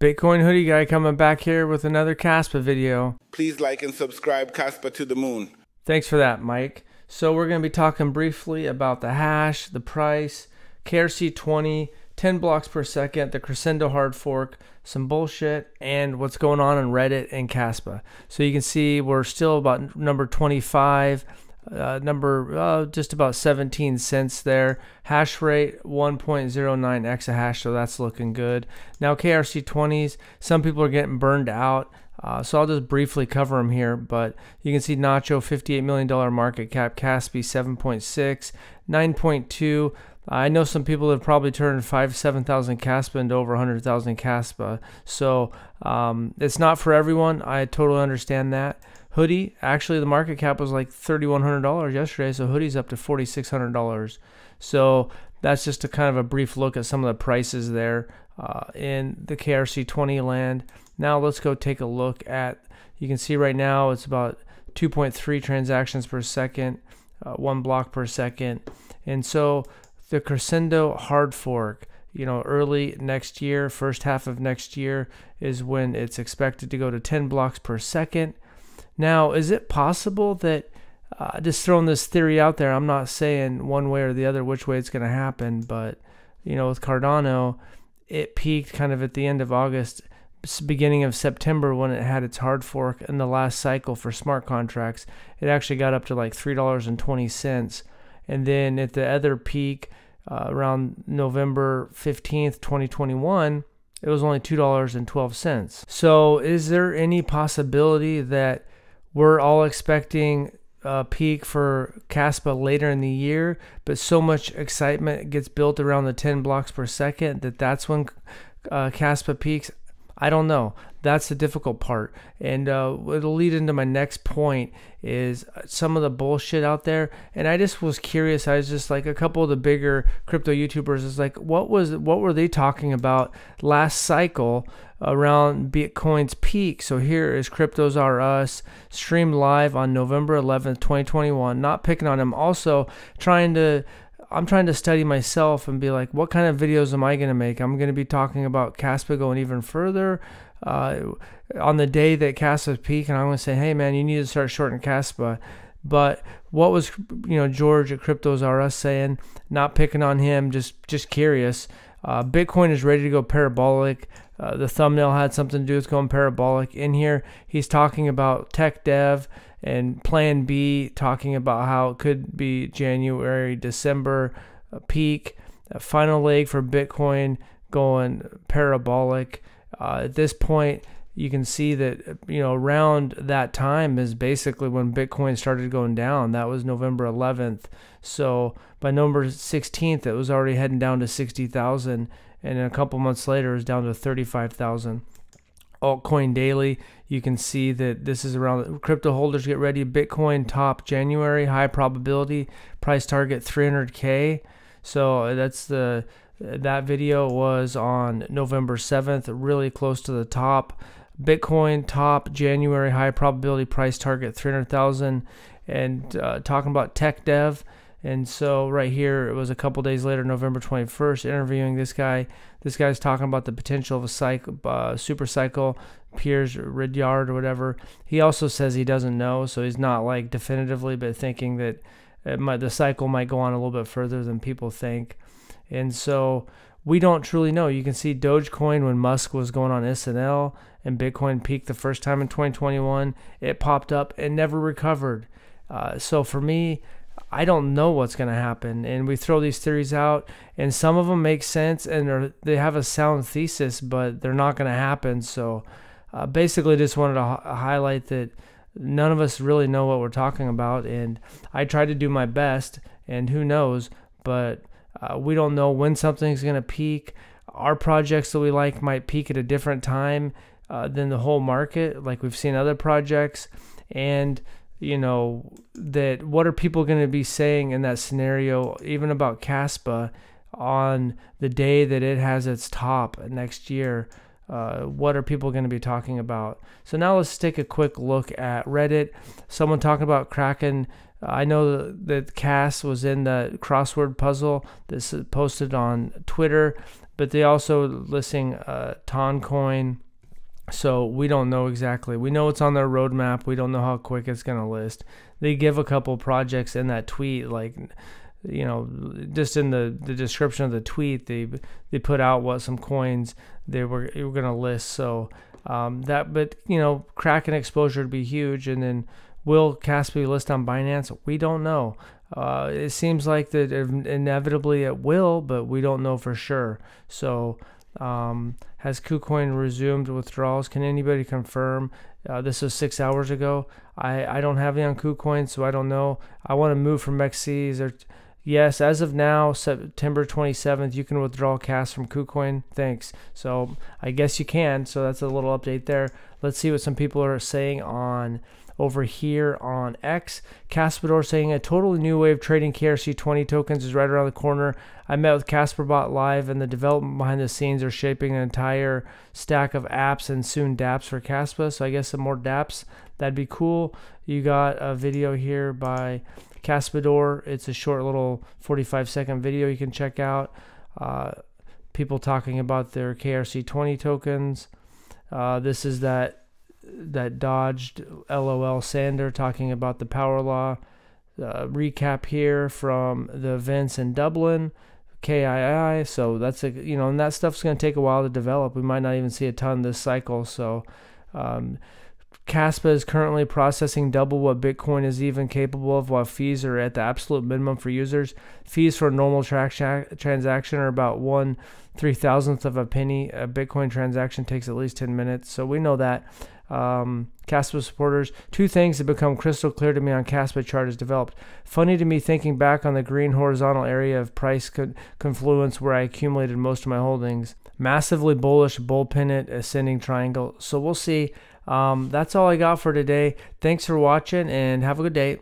Bitcoin hoodie guy coming back here with another Kaspa video. Please like and subscribe Kaspa to the moon. Thanks for that, Mike. So we're going to be talking briefly about the hash, the price, KRC20, 10 blocks per second, the Crescendo hard fork, some bullshit, and what's going on Reddit and Kaspa. So you can see we're still about number 25, just about 17 cents there. Hash rate 1.09 exahash, so that's looking good. Now KRC20s, some people are getting burned out. So I'll just briefly cover them here, but you can see Nacho, $58 million market cap, Kaspi 7.6, 9.2. I know some people have probably turned 7,000 Kaspa into over 100,000 Kaspa. So it's not for everyone. I totally understand that. Hoodie, actually the market cap was like $3,100 yesterday, so hoodie's up to $4,600. So that's just a kind of a brief look at some of the prices there in the KRC20 land. Now let's go take a look at, you can see right now it's about 2.3 transactions per second, 1 block per second. And so the Crescendo hard fork, early next year, first half of next year is when it's expected to go to 10 blocks per second. Now, is it possible that, just throwing this theory out there, I'm not saying one way or the other which way it's going to happen, but, with Cardano, it peaked kind of at the end of August, beginning of September when it had its hard fork in the last cycle for smart contracts. It actually got up to like $3.20. And then at the other peak, around November 15th, 2021, it was only $2.12. So is there any possibility that we're all expecting a peak for Kaspa later in the year, but so much excitement gets built around the 10 blocks per second that's when Kaspa peaks? I don't know. That's the difficult part. And it'll lead into my next point is some of the bullshit out there. And I just was curious. I was just like, a couple of the bigger crypto YouTubers is like, what were they talking about last cycle around Bitcoin's peak? So here is Cryptos R Us streamed live on November 11th, 2021. Not picking on him. Also I'm trying to study myself and be like, what kind of videos am I going to make? I'm going to be talking about Kaspa going even further on the day that Kaspa's peak, and I'm going to say, hey man, you need to start shorting Kaspa. But what was George at Cryptos R Us saying? Not picking on him, just curious. Bitcoin is ready to go parabolic. The thumbnail had something to do with going parabolic. In here, he's talking about tech dev and plan B, talking about how it could be January, December peak, a final leg for Bitcoin going parabolic. At this point, you can see that, around that time is basically when Bitcoin started going down. That was November 11th. So by November 16th, it was already heading down to 60,000. And a couple months later, it was down to 35,000. Altcoin daily, you can see that this is around crypto holders get ready. Bitcoin top January, high probability, price target 300K. So that video was on November 7th, really close to the top. Bitcoin top January, high probability, price target 300,000. And talking about tech dev. And so right here, it was a couple days later, November 21st, interviewing this guy. This guy's talking about the potential of a super cycle, Piers Ridyard or whatever. He also says he doesn't know, so he's not like definitively, but thinking that the cycle might go on a little bit further than people think. And so we don't truly know. You can see Dogecoin when Musk was going on SNL and Bitcoin peaked the first time in 2021. It popped up and never recovered. So for me, I don't know what's going to happen, and we throw these theories out, and some of them make sense, and they have a sound thesis, but they're not going to happen. So basically just wanted to highlight that none of us really know what we're talking about, and I try to do my best, and who knows, but we don't know when something's going to peak. Our projects that we like might peak at a different time than the whole market, like we've seen other projects, and that what are people going to be saying in that scenario, even about Kaspa, on the day that it has its top next year? What are people going to be talking about? So now let's take a quick look at Reddit. Someone talking about Kraken. I know that Cass was in the crossword puzzle that's posted on Twitter. but they also listing Toncoin. So we don't know exactly. We know it's on their roadmap. We don't know how quick it's going to list. They give a couple projects in that tweet, like, you know, just in the description of the tweet, they put out what some coins they were going to list. So but you know, Kraken exposure would be huge. And then will Kaspa list on Binance? We don't know. It seems like that inevitably it will, but we don't know for sure. So has KuCoin resumed withdrawals? Can anybody confirm? This was 6 hours ago. I don't have it on KuCoin, so I don't know. I want to move from XC. Yes, as of now, September 27th, you can withdraw cash from KuCoin. Thanks. So I guess you can. So that's a little update there. Let's see what some people are saying on over here on X. Kaspador saying a totally new way of trading KRC20 tokens is right around the corner. I met with Kasperbot live, and the development behind the scenes are shaping an entire stack of apps and soon dApps for Kaspa. So I guess some more dApps, that'd be cool. You got a video here by Kaspador. It's a short little 45-second video you can check out. People talking about their KRC20 tokens. This is that dodged LOL Sander talking about the power law. Recap here from the events in Dublin, KII. So that's and that stuff's going to take a while to develop. We might not even see a ton this cycle. So Kaspa is currently processing double what Bitcoin is even capable of, while fees are at the absolute minimum for users. Fees for a normal transaction are about 1/3000th of a penny. A Bitcoin transaction takes at least 10 minutes. So we know that. Kaspa supporters, two things have become crystal clear to me on Kaspa chart is developed. Funny to me thinking back on the green horizontal area of price confluence where I accumulated most of my holdings. Massively bullish bull pennant ascending triangle. So we'll see. That's all I got for today. Thanks for watching and have a good day.